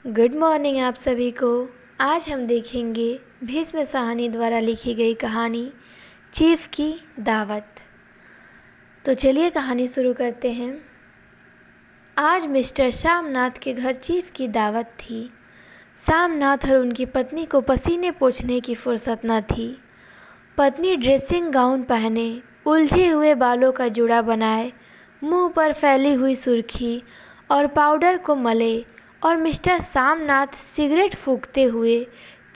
Good morning आप सभी को। आज हम देखेंगे भीष्म साहनी द्वारा लिखी गई कहानी चीफ की दावत। तो चलिए कहानी शुरू करते हैं। आज मिस्टर श्यामनाथ के घर चीफ की दावत थी। श्यामनाथ और उनकी पत्नी को पसीने पोंछने की फुर्सत न थी। पत्नी ड्रेसिंग गाउन पहने, उलझे हुए बालों का जूड़ा बनाए, मुंह पर फैली हुई सुर्खी और पाउडर को मले, और मिस्टर श्यामनाथ सिगरेट फूंकते हुए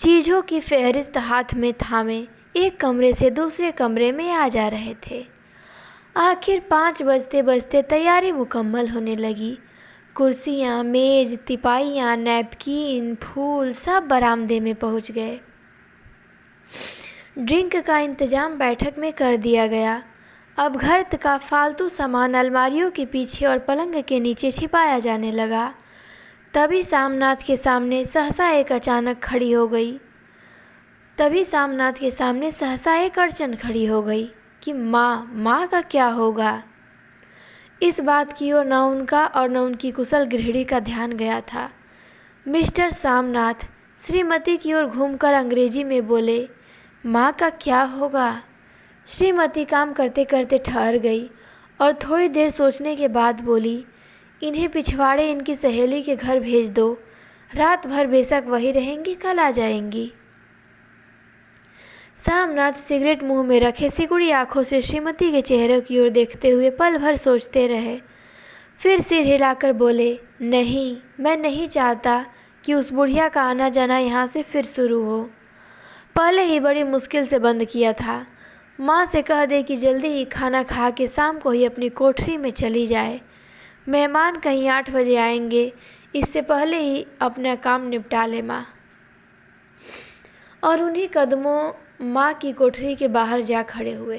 चीज़ों की फहरिस्त हाथ में थामे एक कमरे से दूसरे कमरे में आ जा रहे थे। आखिर 5 बजते बजते तैयारी मुकम्मल होने लगी। कुर्सियाँ, मेज, तिपाइयाँ, नैपकिन, फूल सब बरामदे में पहुँच गए। ड्रिंक का इंतज़ाम बैठक में कर दिया गया। अब घर का फालतू सामान अलमारियों के पीछे और पलंग के नीचे छिपाया जाने लगा। तभी श्यामनाथ के सामने सहसा एक अड़चन खड़ी हो गई कि माँ का क्या होगा। इस बात की ओर न उनका और न उनकी कुशल गृहिणी का ध्यान गया था। मिस्टर श्यामनाथ श्रीमती की ओर घूमकर अंग्रेजी में बोले, माँ का क्या होगा। श्रीमती काम करते करते ठहर गई और थोड़ी देर सोचने के बाद बोली, इन्हें पिछवाड़े इनकी सहेली के घर भेज दो। रात भर बेशक वही रहेंगी, कल आ जाएंगी। श्यामनाथ सिगरेट मुंह में रखे सिकुड़ी आंखों से श्रीमती के चेहरे की ओर देखते हुए पल भर सोचते रहे। फिर सिर हिलाकर बोले, नहीं, मैं नहीं चाहता कि उस बुढ़िया का आना जाना यहाँ से फिर शुरू हो। पहले ही बड़ी मुश्किल से बंद किया था। माँ से कह दे कि जल्दी ही खाना खा के शाम को ही अपनी कोठरी में चली जाए। मेहमान कहीं 8 बजे आएंगे, इससे पहले ही अपना काम निपटा ले माँ। और उन्हीं कदमों माँ की कोठरी के बाहर जा खड़े हुए।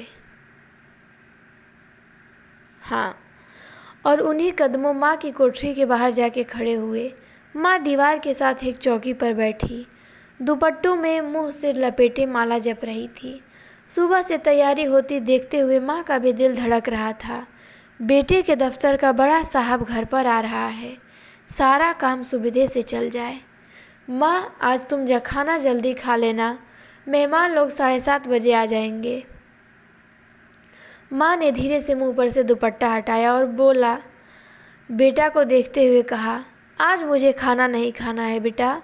उन्हीं कदमों माँ की कोठरी के बाहर जाके खड़े हुए। माँ दीवार के साथ एक चौकी पर बैठी दुपट्टों में मुंह सिर लपेटे माला जप रही थी। सुबह से तैयारी होती देखते हुए माँ का भी दिल धड़क रहा था। बेटे के दफ्तर का बड़ा साहब घर पर आ रहा है, सारा काम सुविधे से चल जाए। माँ, आज तुम खाना जल्दी खा लेना, मेहमान लोग 7:30 बजे आ जाएंगे। माँ ने धीरे से मुंह पर से दुपट्टा हटाया और बोला, बेटा को देखते हुए कहा, आज मुझे खाना नहीं खाना है बेटा,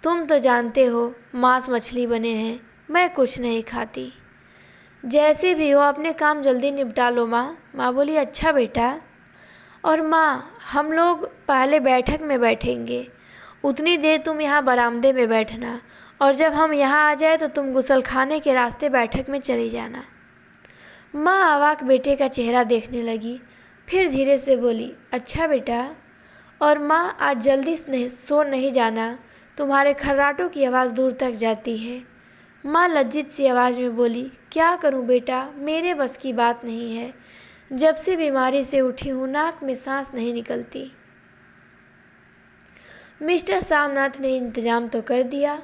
तुम तो जानते हो मांस मछली बने हैं, मैं कुछ नहीं खाती। जैसे भी हो अपने काम जल्दी निपटा लो माँ। माँ बोली, अच्छा बेटा। और माँ, हम लोग पहले बैठक में बैठेंगे, उतनी देर तुम यहाँ बरामदे में बैठना, और जब हम यहाँ आ जाए तो तुम गुसलखाने के रास्ते बैठक में चली जाना। माँ अवाक बेटे का चेहरा देखने लगी, फिर धीरे से बोली, अच्छा बेटा। और माँ, आज जल्दी सो नहीं जाना, तुम्हारे खर्राटों की आवाज़ दूर तक जाती है। माँ लज्जित सी आवाज़ में बोली, क्या करूँ बेटा, मेरे बस की बात नहीं है। जब से बीमारी से उठी हूँ नाक में सांस नहीं निकलती। मिस्टर श्यामनाथ ने इंतज़ाम तो कर दिया,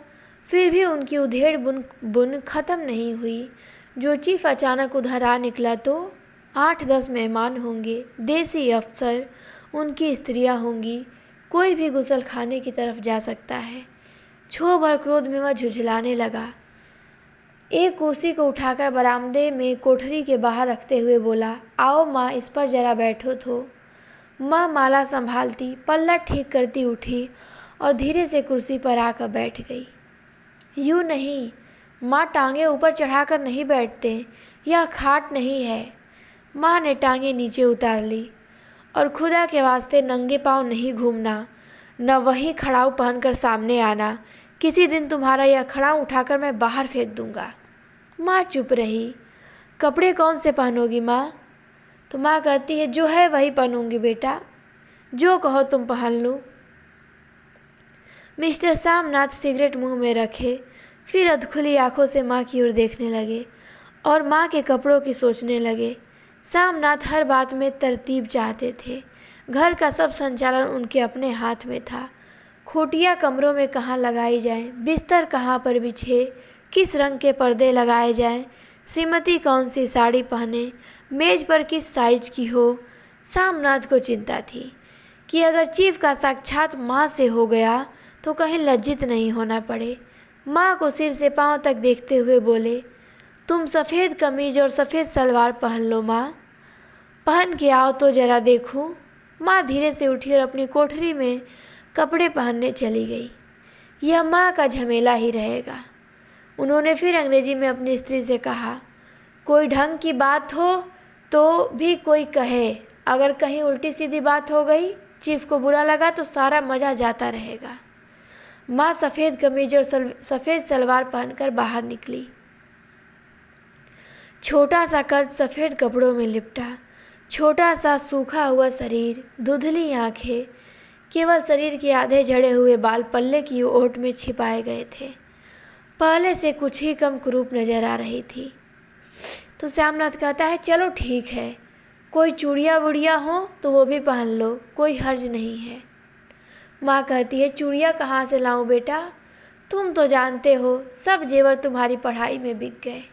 फिर भी उनकी उधेड़ बुन ख़त्म नहीं हुई। जो चीफ अचानक उधर आ निकला तो 8-10 मेहमान होंगे, देसी अफसर, उनकी स्त्रियाँ होंगी, कोई भी गुसलखाने की तरफ जा सकता है। क्षोभ और क्रोध में वह झुझलाने लगा। एक कुर्सी को उठाकर बरामदे में कोठरी के बाहर रखते हुए बोला, आओ माँ, इस पर जरा बैठो तो। माँ माला संभालती, पल्ला ठीक करती उठी और धीरे से कुर्सी पर आकर बैठ गई। यूँ नहीं माँ, टांगे ऊपर चढ़ाकर नहीं बैठते, यह खाट नहीं है। माँ ने टांगे नीचे उतार ली। और खुदा के वास्ते नंगे पाँव नहीं घूमना, न वही खड़ाऊ पहनकर सामने आना, किसी दिन तुम्हारा यह खड़ाऊ उठाकर मैं बाहर फेंक दूंगा। माँ चुप रही। कपड़े कौन से पहनोगी माँ? तो माँ कहती है, जो है वही पहनूंगी बेटा, जो कहो तुम पहन लो। मिस्टर श्यामनाथ सिगरेट मुंह में रखे, फिर अधखुली आंखों से माँ की ओर देखने लगे और माँ के कपड़ों की सोचने लगे। श्यामनाथ हर बात में तरतीब चाहते थे। घर का सब संचालन उनके अपने हाथ में था। खूटियाँ कमरों में कहाँ लगाई जाएं, बिस्तर कहाँ पर बिछे, किस रंग के पर्दे लगाए जाएं, श्रीमती कौन सी साड़ी पहने, मेज पर किस साइज की हो। श्यामनाथ को चिंता थी कि अगर चीफ का साक्षात माँ से हो गया तो कहीं लज्जित नहीं होना पड़े। माँ को सिर से पाँव तक देखते हुए बोले, तुम सफ़ेद कमीज और सफ़ेद सलवार पहन लो माँ, पहन के आओ तो ज़रा देखूं। माँ धीरे से उठी और अपनी कोठरी में कपड़े पहनने चली गई। यह माँ का झमेला ही रहेगा। उन्होंने फिर अंग्रेजी में अपनी स्त्री से कहा, कोई ढंग की बात हो तो भी कोई कहे, अगर कहीं उल्टी सीधी बात हो गई, चीफ को बुरा लगा तो सारा मज़ा जाता रहेगा। माँ सफ़ेद कमीज और सफ़ेद सलवार पहनकर बाहर निकली। छोटा सा कद सफ़ेद कपड़ों में लिपटा, छोटा सा सूखा हुआ शरीर, धुंधली आँखें, केवल शरीर के आधे झड़े हुए बाल पल्ले की ओट में छिपाए गए थे। पहले से कुछ ही कम कुरूप नजर आ रही थी। तो श्यामनाथ कहता है, चलो ठीक है, कोई चूड़िया वुड़िया हो तो वो भी पहन लो, कोई हर्ज नहीं है। माँ कहती है, चूड़िया कहाँ से लाऊं बेटा, तुम तो जानते हो सब जेवर तुम्हारी पढ़ाई में बिक गए।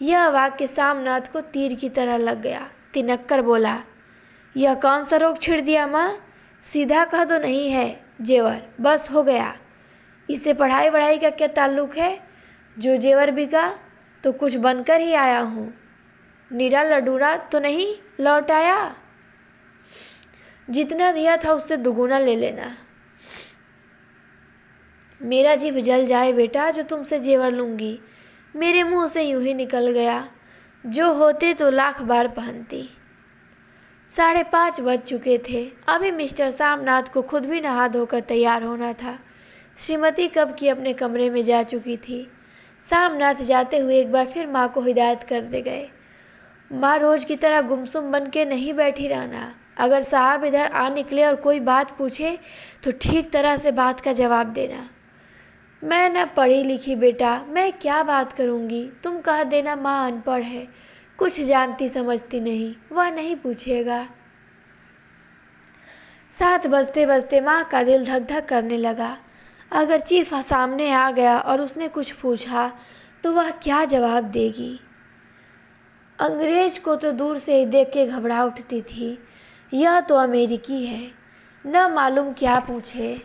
यह वाक्य श्यामनाथ को तीर की तरह लग गया। तिनक्कर बोला, यह कौन सा रोग छिड़ दिया माँ, सीधा कह दो नहीं है जेवर, बस हो गया। इससे पढ़ाई वढ़ाई का क्या ताल्लुक़ है, जो जेवर बिका तो कुछ बनकर ही आया हूँ, नीरा लडूरा तो नहीं लौट आया। जितना दिया था उससे दुगुना ले लेना। मेरा जीभ जल जाए बेटा जो तुमसे जेवर लूँगी, मेरे मुंह से यूं ही निकल गया, जो होते तो लाख बार पहनती। 5:30 बज चुके थे। अभी मिस्टर श्यामनाथ को खुद भी नहा धोकर तैयार होना था। श्रीमती कब की अपने कमरे में जा चुकी थी। श्यामनाथ जाते हुए एक बार फिर माँ को हिदायत कर दे गए, माँ रोज़ की तरह गुमसुम बन के नहीं बैठी रहना। अगर साहब इधर आ निकले और कोई बात पूछे तो ठीक तरह से बात का जवाब देना। मैं न पढ़ी लिखी बेटा, मैं क्या बात करूँगी, तुम कह देना माँ अनपढ़ है, कुछ जानती समझती नहीं, वह नहीं पूछेगा। 7 बजते बजते माँ का दिल धक धक करने लगा। अगर चीफ सामने आ गया और उसने कुछ पूछा तो वह क्या जवाब देगी। अंग्रेज को तो दूर से ही देख के घबरा उठती थी। यह तो अमेरिकी है, न मालूम क्या पूछे,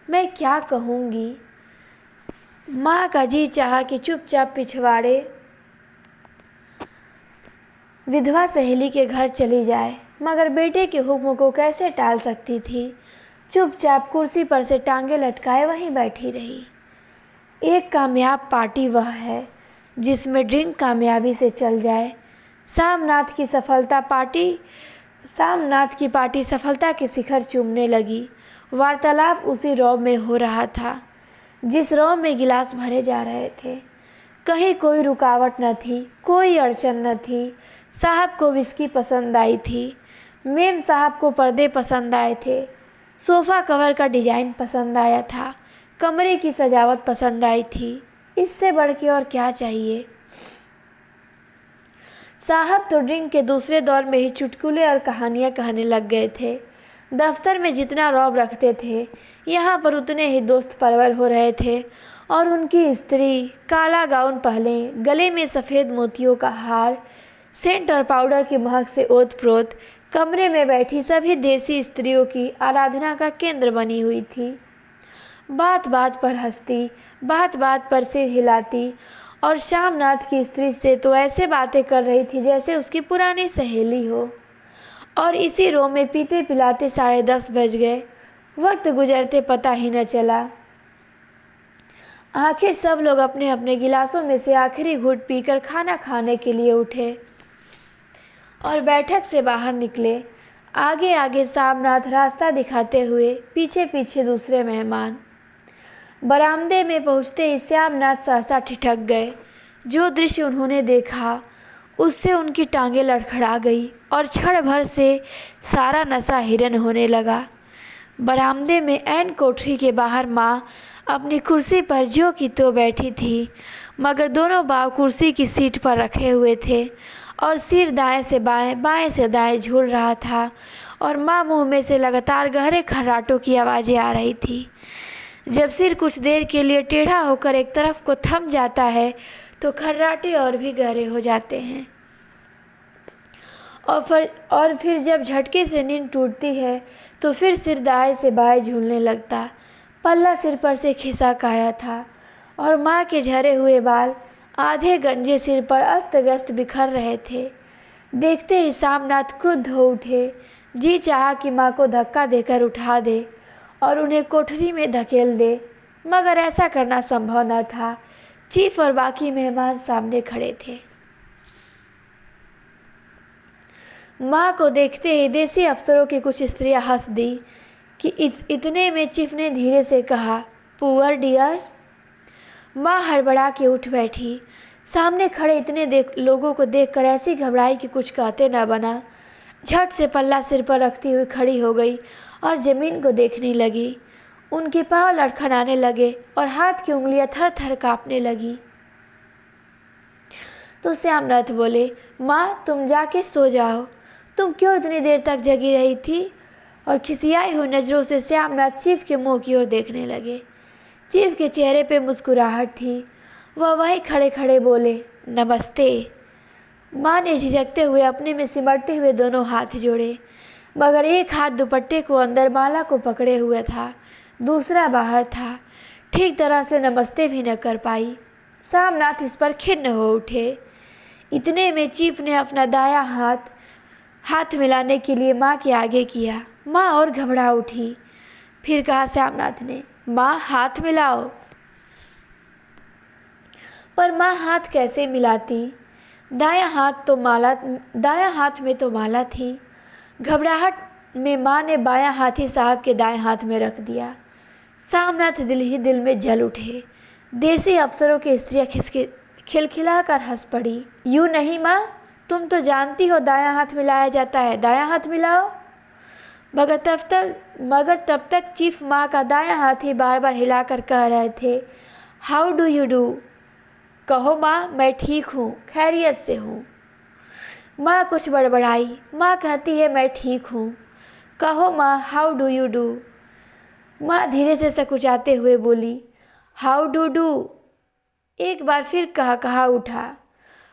मैं क्या कहूँगी। माँ का जी चाहा कि चुपचाप पिछवाड़े विधवा सहेली के घर चली जाए, मगर बेटे के हुक्म को कैसे टाल सकती थी। चुपचाप कुर्सी पर से टांगे लटकाए वहीं बैठी रही। एक कामयाब पार्टी वह है जिसमें ड्रिंक कामयाबी से चल जाए। श्यामनाथ की पार्टी सफलता के शिखर चूमने लगी। वार्तालाप उसी रौब में हो रहा था जिस रौब में गिलास भरे जा रहे थे। कहीं कोई रुकावट न थी, कोई अड़चन न थी। साहब को विस्की पसंद आई थी, मेम साहब को पर्दे पसंद आए थे, सोफ़ा कवर का डिज़ाइन पसंद आया था, कमरे की सजावट पसंद आई थी। इससे बढ़ के और क्या चाहिए। साहब तो ड्रिंक के दूसरे दौर में ही चुटकुले और कहानियाँ कहने लग गए थे। दफ्तर में जितना रौब रखते थे, यहाँ पर उतने ही दोस्त परवर हो रहे थे। और उनकी स्त्री काला गाउन पहले, गले में सफ़ेद मोतियों का हार, सेंट और पाउडर की महक से ओत-प्रोत कमरे में बैठी सभी देसी स्त्रियों की आराधना का केंद्र बनी हुई थी। बात बात पर हंसती, बात बात पर सिर हिलाती और श्यामनाथ की स्त्री से तो ऐसे बातें कर रही थी जैसे उसकी पुरानी सहेली हो। और इसी रो में पीते पिलाते 10:30 बज गए। वक्त गुजरते पता ही न चला। आखिर सब लोग अपने अपने गिलासों में से आखिरी घूंट पीकर खाना खाने के लिए उठे और बैठक से बाहर निकले। आगे आगे श्यामनाथ रास्ता दिखाते हुए, पीछे पीछे दूसरे मेहमान। बरामदे में पहुँचते ही श्यामनाथ सहसा ठिठक गए। जो दृश्य उन्होंने देखा उससे उनकी टांगें लड़खड़ा गई और क्षण भर से सारा नशा हिरन होने लगा। बरामदे में ऐन कोठरी के बाहर माँ अपनी कुर्सी पर ज्यों की त्यों बैठी थी, मगर दोनों बाँव कुर्सी की सीट पर रखे हुए थे और सिर दाएं से बाएं, बाएं से दाएं झूल रहा था और माँ मुँह में से लगातार गहरे खर्राटों की आवाज़ें आ रही थी। जब सिर कुछ देर के लिए टेढ़ा होकर एक तरफ को थम जाता है तो खर्राटे और भी गहरे हो जाते हैं और फिर जब झटके से नींद टूटती है तो फिर सिर दाएं से बाएं झूलने लगता। पल्ला सिर पर से खिसक आया था और माँ के झरे हुए बाल आधे गंजे सिर पर अस्त व्यस्त बिखर रहे थे। देखते ही सामनाथ क्रुद्ध हो उठे। जी चाहा कि माँ को धक्का देकर उठा दे और उन्हें कोठरी में धकेल दे, मगर ऐसा करना संभव न था। चीफ और बाकी मेहमान सामने खड़े थे। माँ को देखते ही देसी अफसरों की कुछ स्त्रियां हंस दी कि इतने में चीफ ने धीरे से कहा, पुअर डियर। माँ हड़बड़ा के उठ बैठी। सामने खड़े इतने लोगों को देखकर ऐसी घबराई कि कुछ कहते न बना। झट से पल्ला सिर पर रखती हुई खड़ी हो गई और ज़मीन को देखने लगी। उनके पाँव लड़खड़ाने लगे और हाथ की उंगलियां थर थर काँपने लगी। तो श्यामनाथ बोले, माँ तुम जाके सो जाओ, तुम क्यों इतनी देर तक जगी रही थी? और खिसियाई हुई नज़रों से श्यामनाथ चीफ के मुंह की ओर देखने लगे। चीफ के चेहरे पे मुस्कुराहट थी। वह वहीं खड़े खड़े बोले, नमस्ते। माँ ने झिझकते हुए अपने में सिमटते हुए दोनों हाथ जोड़े, मगर एक हाथ दुपट्टे को अंदर माला को पकड़े हुए था, दूसरा बाहर था। ठीक तरह से नमस्ते भी न कर पाई। श्यामनाथ इस पर खिन्न हो उठे। इतने में चीफ ने अपना दाया हाथ मिलाने के लिए माँ के आगे किया। माँ और घबरा उठी। फिर कहा श्यामनाथ ने, माँ हाथ मिलाओ। पर माँ हाथ कैसे मिलाती? दाया हाथ में तो माला थी। घबराहट में माँ ने बायां हाथ ही साहब के दाएं हाथ में रख दिया। श्यामनाथ दिल ही दिल में जल उठे। देसी अफसरों की स्त्रियां खिलखिलाकर हंस पड़ी। यूँ नहीं माँ, तुम तो जानती हो दायां हाथ मिलाया जाता है, दायां हाथ मिलाओ। मगर तब तक चीफ माँ का दायां हाथ ही बार बार हिलाकर कह रहे थे, हाउ डू यू डू। कहो माँ, मैं ठीक हूँ, खैरियत से हूँ। माँ कुछ बड़बड़ाई। माँ कहती है, मैं ठीक हूँ। कहो माँ, हाउ डू यू डू। माँ धीरे से सकुचाते हुए बोली, हाउ डू डू। एक बार फिर कहा उठा।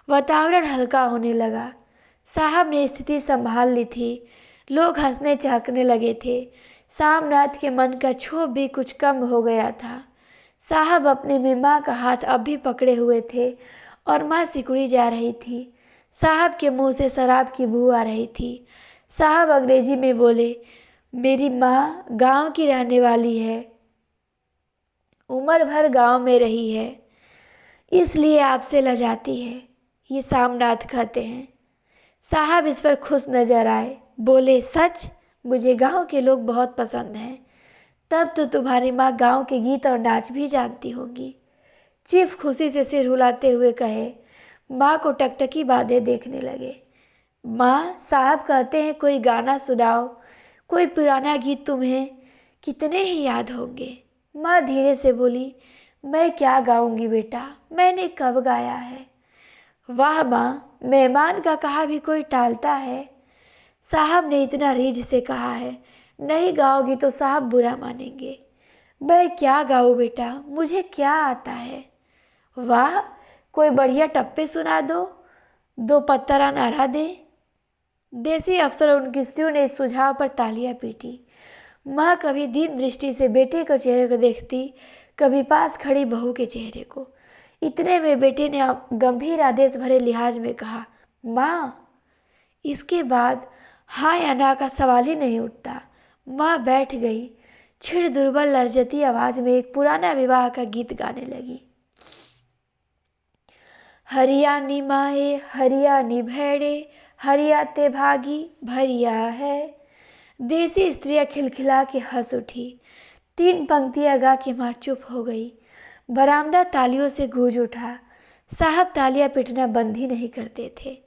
वातावरण हल्का होने लगा। साहब ने स्थिति संभाल ली थी। लोग हंसने चहकने लगे थे। श्यामनाथ के मन का क्षोभ भी कुछ कम हो गया था। साहब अपने में माँ का हाथ अब भी पकड़े हुए थे और माँ सिकुड़ी जा रही थी। साहब के मुंह से शराब की बू आ रही थी। साहब अंग्रेजी में बोले, मेरी माँ गांव की रहने वाली है, उम्र भर गांव में रही है, इसलिए आपसे लजाती है, ये श्यामनाथ कहते हैं। साहब इस पर खुश नजर आए। बोले, सच? मुझे गांव के लोग बहुत पसंद हैं। तब तो तुम्हारी माँ गांव के गीत और नाच भी जानती होगी। चीफ खुशी से सिर हिलाते हुए कहे। माँ को टकटकी बांधे देखने लगे। माँ, साहब कहते हैं कोई गाना सुनाओ, कोई पुराना गीत तुम्हें कितने ही याद होंगे। माँ धीरे से बोली, मैं क्या गाऊंगी बेटा, मैंने कब गाया है। वाह माँ, मेहमान का कहा भी कोई टालता है। साहब ने इतना रीझ से कहा है, नहीं गाओगी तो साहब बुरा मानेंगे। मैं क्या गाऊँ बेटा, मुझे क्या आता है। वाह, कोई बढ़िया टप्पे सुना दो, दो पत्तरा नारा दे। देसी अफसर और उनकी स्त्रियों ने इस सुझाव पर तालियां पीटी। माँ कभी दीन दृष्टि से बेटे के चेहरे को देखती, कभी पास खड़ी बहू के चेहरे को। इतने में बेटे ने गंभीर आदेश भरे लिहाज में कहा, माँ। इसके बाद हाँ या ना का सवाल ही नहीं उठता। माँ बैठ गई। छिड़ दुर्बल लर्जती आवाज में एक पुराना विवाह का गीत गाने लगी। हरियाणी माए हरियाणी भेड़े, हरियाते भागी भरिया है। देसी स्त्रियां खिलखिला के हंस उठी। 3 पंक्तियां गा के माँ चुप हो गई। बरामदा तालियों से गूंज उठा। साहब तालियां पीटना बंद ही नहीं करते थे।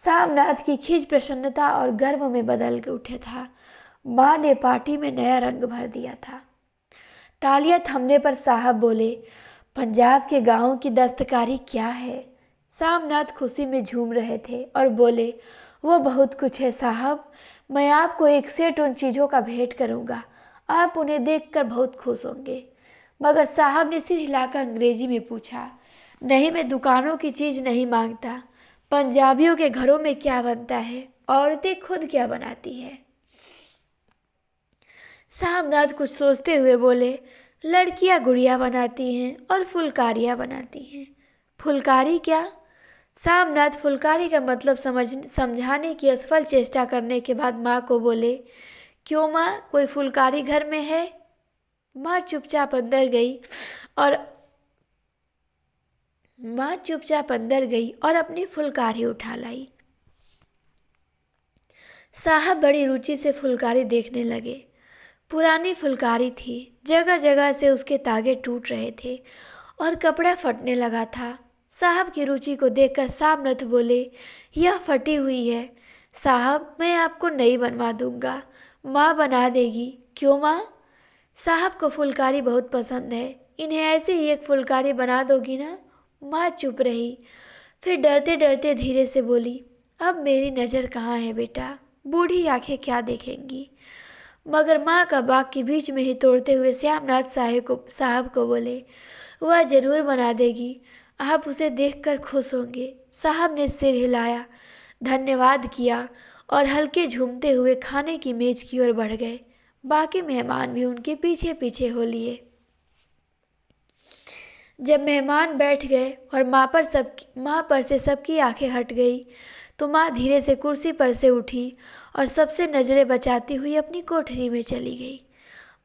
श्यामनाथ की खिंच प्रसन्नता और गर्व में बदल के उठे था। माँ ने पार्टी में नया रंग भर दिया था। तालियां थमने पर साहब बोले, पंजाब के गाँव की दस्तकारी क्या है। श्यामनाथ खुशी में झूम रहे थे और बोले, वो बहुत कुछ है साहब, मैं आपको एक सेट उन चीज़ों का भेंट करूँगा, आप उन्हें देखकर बहुत खुश होंगे। मगर साहब ने सिर हिलाकर अंग्रेजी में पूछा, नहीं, मैं दुकानों की चीज़ नहीं मांगता। पंजाबियों के घरों में क्या बनता है, औरतें खुद क्या बनाती है। श्यामनाथ कुछ सोचते हुए बोले, लड़कियां गुड़िया बनाती हैं और फुलकारियाँ बनाती हैं। फुलकारी क्या? सामनाथ फुलकारी का मतलब समझाने की असफल चेष्टा करने के बाद माँ को बोले, क्यों माँ, कोई फुलकारी घर में है? माँ चुपचाप अंदर गई और अपनी फुलकारी उठा लाई। साहब बड़ी रुचि से फुलकारी देखने लगे। पुरानी फुलकारी थी, जगह जगह से उसके तागे टूट रहे थे और कपड़ा फटने लगा था। साहब की रुचि को देखकर सामनाथ बोले, यह फटी हुई है साहब, मैं आपको नई बनवा दूंगा, माँ बना देगी। क्यों माँ? साहब को फुलकारी बहुत पसंद है, इन्हें ऐसे ही एक फुलकारी बना दोगी ना? माँ चुप रही, फिर डरते डरते धीरे से बोली, अब मेरी नज़र कहाँ है बेटा, बूढ़ी आंखें क्या देखेंगी? मगर माँ का बाग के बीच में ही तोड़ते हुए श्यामनाथ साहब को बोले, वह जरूर बना देगी, आप उसे देखकर खुश होंगे। साहब ने सिर हिलाया, धन्यवाद किया और हल्के झूमते हुए खाने की मेज की ओर बढ़ गए। बाकी मेहमान भी उनके पीछे पीछे हो लिए। जब मेहमान बैठ गए और माँ पर से सबकी आंखें हट गई तो माँ धीरे से कुर्सी पर से उठी और सबसे नज़रें बचाती हुई अपनी कोठरी में चली गई।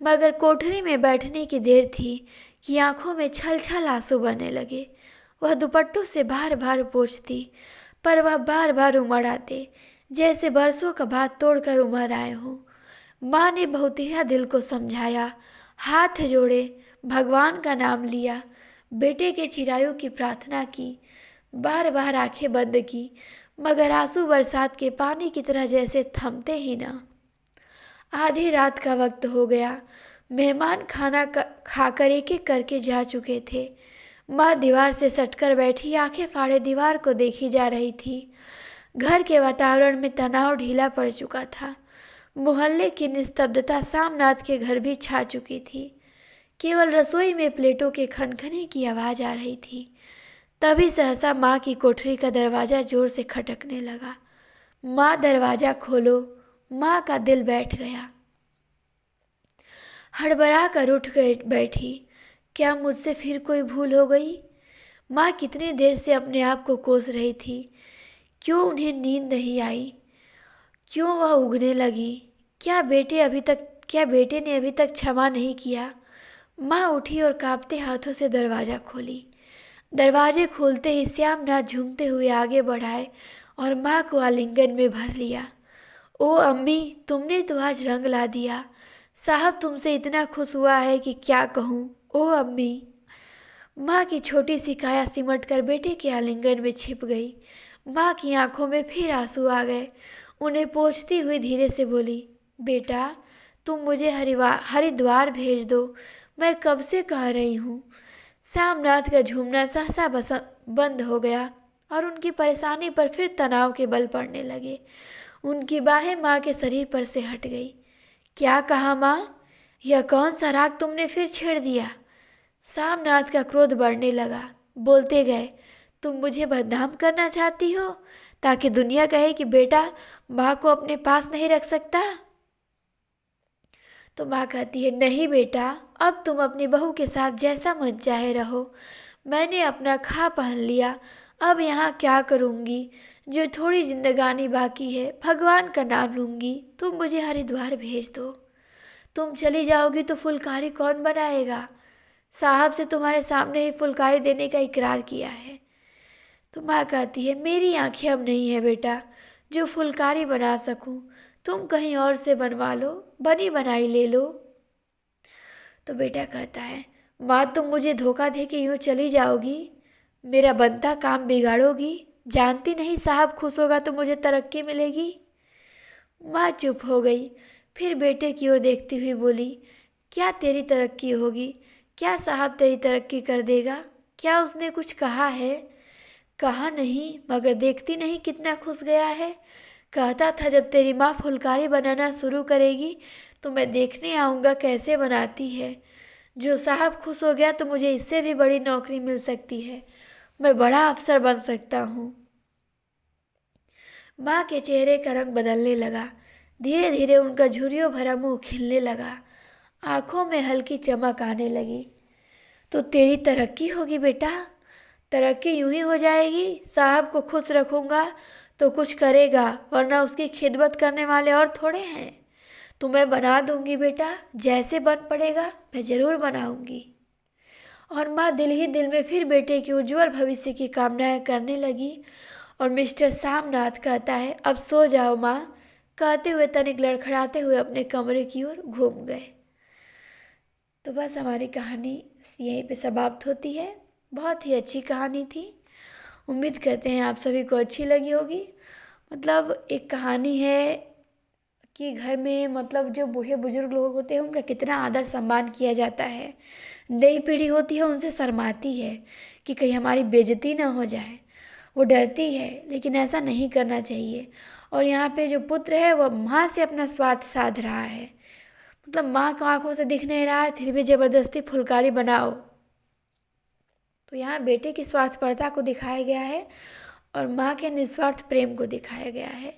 मगर कोठरी में बैठने की देर थी कि आंखों में छल छल आंसू बहने लगे। वह दुपट्टों से बार बार पोंछती, पर वह बार बार उमड़ आते, जैसे बरसों का भात तोड़कर उमड़ आए हों। माँ ने बहुतेरा दिल को समझाया, हाथ जोड़े, भगवान का नाम लिया, बेटे के चिरायु की प्रार्थना की, बार बार आंखें बंद की, मगर आंसू बरसात के पानी की तरह जैसे थमते ही ना। आधी रात का वक्त हो गया। मेहमान खाना खाकर एक एक करके जा चुके थे। माँ दीवार से सटकर बैठी आंखें फाड़े दीवार को देखी जा रही थी। घर के वातावरण में तनाव ढीला पड़ चुका था। मोहल्ले की निस्तब्धता सामनाथ के घर भी छा चुकी थी। केवल रसोई में प्लेटों के खनखने की आवाज़ आ रही थी। तभी सहसा माँ की कोठरी का दरवाज़ा जोर से खटकने लगा। माँ, दरवाज़ा खोलो। माँ का दिल बैठ गया। हड़बड़ा कर उठ गई बैठी। क्या मुझसे फिर कोई भूल हो गई? माँ कितनी देर से अपने आप को कोस रही थी। क्यों उन्हें नींद नहीं आई? क्यों वह उगने लगी? क्या बेटे ने अभी तक क्षमा नहीं किया? माँ उठी और कांपते हाथों से दरवाज़ा खोली। दरवाजे खोलते ही श्यामनाथ झूमते हुए आगे बढ़ाए और माँ को आलिंगन में भर लिया। ओ अम्मी, तुमने तो आज रंग ला दिया। साहब तुमसे इतना खुश हुआ है कि क्या कहूँ। ओ अम्मी। माँ की छोटी सी काया सिमट कर बेटे के आलिंगन में छिप गई। माँ की आंखों में फिर आंसू आ गए। उन्हें पोंछती हुई धीरे से बोली, बेटा तुम मुझे हरिद्वार भेज दो, मैं कब से कह रही हूँ। श्यामनाथ का झूमना सहसा बंद हो गया और उनकी परेशानी पर फिर तनाव के बल पड़ने लगे। उनकी बाहें माँ के शरीर पर से हट गई। क्या कहा माँ? यह कौन सा राग तुमने फिर छेड़ दिया? श्यामनाथ का क्रोध बढ़ने लगा। बोलते गए, तुम मुझे बदनाम करना चाहती हो ताकि दुनिया कहे कि बेटा माँ को अपने पास नहीं रख सकता। तो माँ कहती है, नहीं बेटा, अब तुम अपनी बहू के साथ जैसा मन चाहे रहो। मैंने अपना खा पहन लिया, अब यहाँ क्या करूँगी। जो थोड़ी जिंदगानी बाकी है भगवान का नाम लूँगी। तुम मुझे हरिद्वार भेज दो। तुम चली जाओगी तो फुलकारी कौन बनाएगा? साहब से तुम्हारे सामने ही फुलकारी देने का इकरार किया है। तो माँ कहती है, मेरी आंखें अब नहीं है बेटा जो फुलकारी बना सकूं। तुम कहीं और से बनवा लो, बनी बनाई ले लो। तो बेटा कहता है, माँ तुम मुझे धोखा दे के यूँ चली जाओगी, मेरा बनता काम बिगाड़ोगी। जानती नहीं साहब खुश होगा तो मुझे तरक्की मिलेगी। माँ चुप हो गई। फिर बेटे की ओर देखती हुई बोली, क्या तेरी तरक्की होगी? क्या साहब तेरी तरक्की कर देगा? क्या उसने कुछ कहा है? कहा नहीं, मगर देखती नहीं कितना खुश गया है। कहता था जब तेरी माँ फुलकारी बनाना शुरू करेगी तो मैं देखने आऊँगा कैसे बनाती है। जो साहब खुश हो गया तो मुझे इससे भी बड़ी नौकरी मिल सकती है, मैं बड़ा अफसर बन सकता हूँ। माँ के चेहरे का रंग बदलने लगा। धीरे धीरे उनका झुर्रियों भरा मुंह खिलने लगा। आँखों में हल्की चमक आने लगी। तो तेरी तरक्की होगी बेटा, तरक्की यूं ही हो जाएगी। साहब को खुश रखूँगा तो कुछ करेगा, वरना उसकी खिदमत करने वाले और थोड़े हैं। तो मैं बना दूंगी बेटा, जैसे बन पड़ेगा मैं ज़रूर बनाऊंगी। और माँ दिल ही दिल में फिर बेटे के उज्जवल भविष्य की कामनाएं करने लगी। और मिस्टर सामनाथ कहता है, अब सो जाओ माँ, कहते हुए तनिक लड़खड़ाते हुए अपने कमरे की ओर घूम गए। तो बस हमारी कहानी यहीं पे समाप्त होती है। बहुत ही अच्छी कहानी थी। उम्मीद करते हैं आप सभी को अच्छी लगी होगी। मतलब एक कहानी है कि घर में मतलब जो बूढ़े बुजुर्ग लोग होते हैं उनका कितना आदर सम्मान किया जाता है। नई पीढ़ी होती है उनसे शर्माती है कि कहीं हमारी बेइज्जती ना हो जाए, वो डरती है, लेकिन ऐसा नहीं करना चाहिए। और यहाँ पे जो पुत्र है वह माँ से अपना स्वार्थ साध रहा है। मतलब माँ को आंखों से दिख नहीं रहा है, फिर भी ज़बरदस्ती फुलकारी बनाओ। तो यहाँ बेटे की स्वार्थपरता को दिखाया गया है और माँ के निस्वार्थ प्रेम को दिखाया गया है।